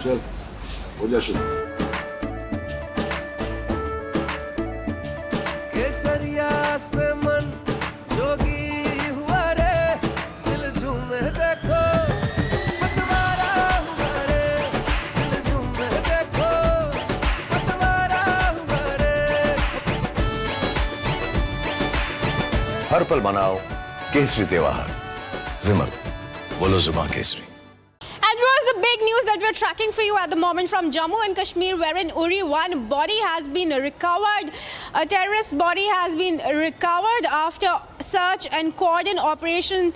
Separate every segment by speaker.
Speaker 1: चल हो जा शुरू।
Speaker 2: केसरिया से मन जोगी हुआ रे, दिल झूमे देखो पतवारा हुआ रे, दिल झूमे देखो पतवारा हुआ रे।
Speaker 3: हर पल मनाओ केसरी त्योहार। विमल, बोलो जुबान Kesari.
Speaker 4: And was the big news that we're tracking for you at the moment from Jammu and Kashmir, wherein Uri, one body has been recovered. A terrorist body has been recovered after search and cordon operation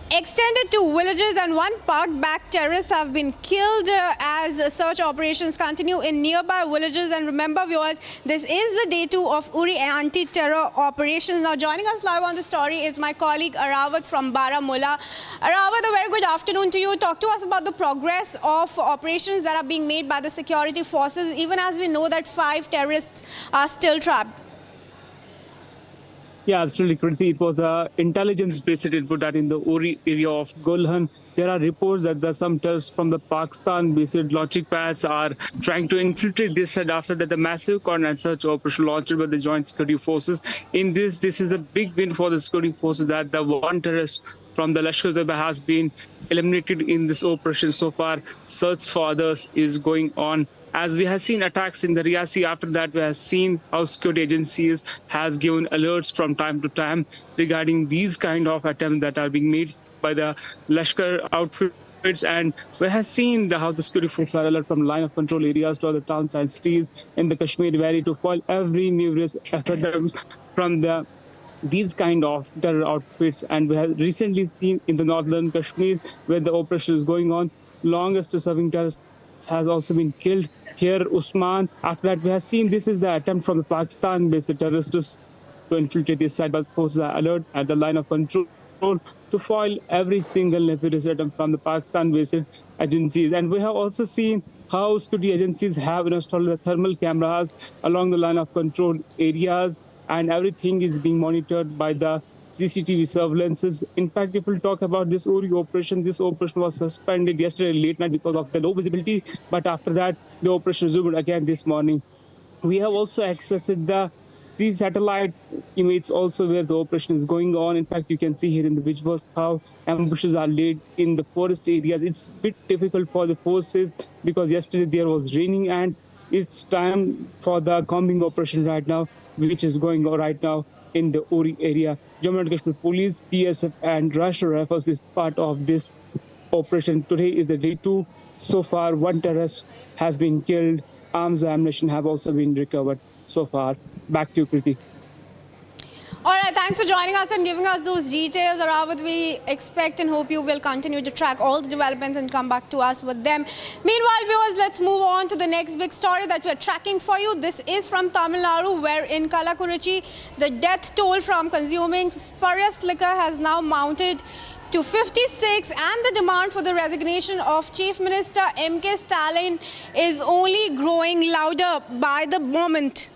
Speaker 4: extended to villages, and one parked-back terrorist have been killed as search operations continue in nearby villages. And remember, viewers, this is the day 2 of Uri anti-terror operations. Now, joining us live on the story is my colleague Arawat from Baramulla. Arawat, a very good afternoon to you. Talk to us about the progress of operations that are being made by the security forces, even as we know that 5 terrorists are still trapped.
Speaker 5: Yeah, absolutely, Kriti. It was the intelligence-based input that in the Uri area of Golhan, there are reports that some terrorists from the Pakistan-based launching pads are trying to infiltrate this, and after that, the massive cordon and search operation launched by the joint security forces. In this is a big win for the security forces that the one terrorist from the Lashkar-e-Taiba has been eliminated in this operation so far. Search for others is going on. As we have seen attacks in the Riyasi, after that we have seen how security agencies has given alerts from time to time regarding these kind of attempts that are being made by the Lashkar outfits, and we have seen how the security forces are alert from line of control areas to other towns and cities in the Kashmir Valley to foil every numerous effort from these kind of terror outfits. And we have recently seen in the northern Kashmir, where the operation is going on, longest serving terrorist has also been killed here, Usman. After that, we have seen this is the attempt from the Pakistan-based terrorists to infiltrate this side, but forces are alert at the line of control to foil every single nefarious attempt from the Pakistan-based agencies. And we have also seen how security agencies have installed the thermal cameras along the line of control areas, and everything is being monitored by the CCTV surveillances. In fact, if we'll talk about this Uri operation, this operation was suspended yesterday late night because of the low visibility, but after that, the operation resumed again this morning. We have also accessed the sea satellite images also where the operation is going on. In fact, you can see here in the visuals how ambushes are laid in the forest areas. It's a bit difficult for the forces because yesterday there was raining, and it's time for the combing operation right now, which is going on right now in the Uri area. Jammu and Kashmir Police, PSF and Rashtriya Rifles is part of this operation. Today is the day 2. So far, one terrorist has been killed. Arms and ammunition have also been recovered so far. Back to you, Kriti.
Speaker 4: All right, thanks for joining us and giving us those details, Arawat. We expect and hope you will continue to track all the developments and come back to us with them. Meanwhile, viewers, let's move on to the next big story that we're tracking for you. This is from Tamil Nadu, where in Kallakurichi, the death toll from consuming spurious liquor has now mounted to 56, and the demand for the resignation of Chief Minister M.K. Stalin is only growing louder by the moment.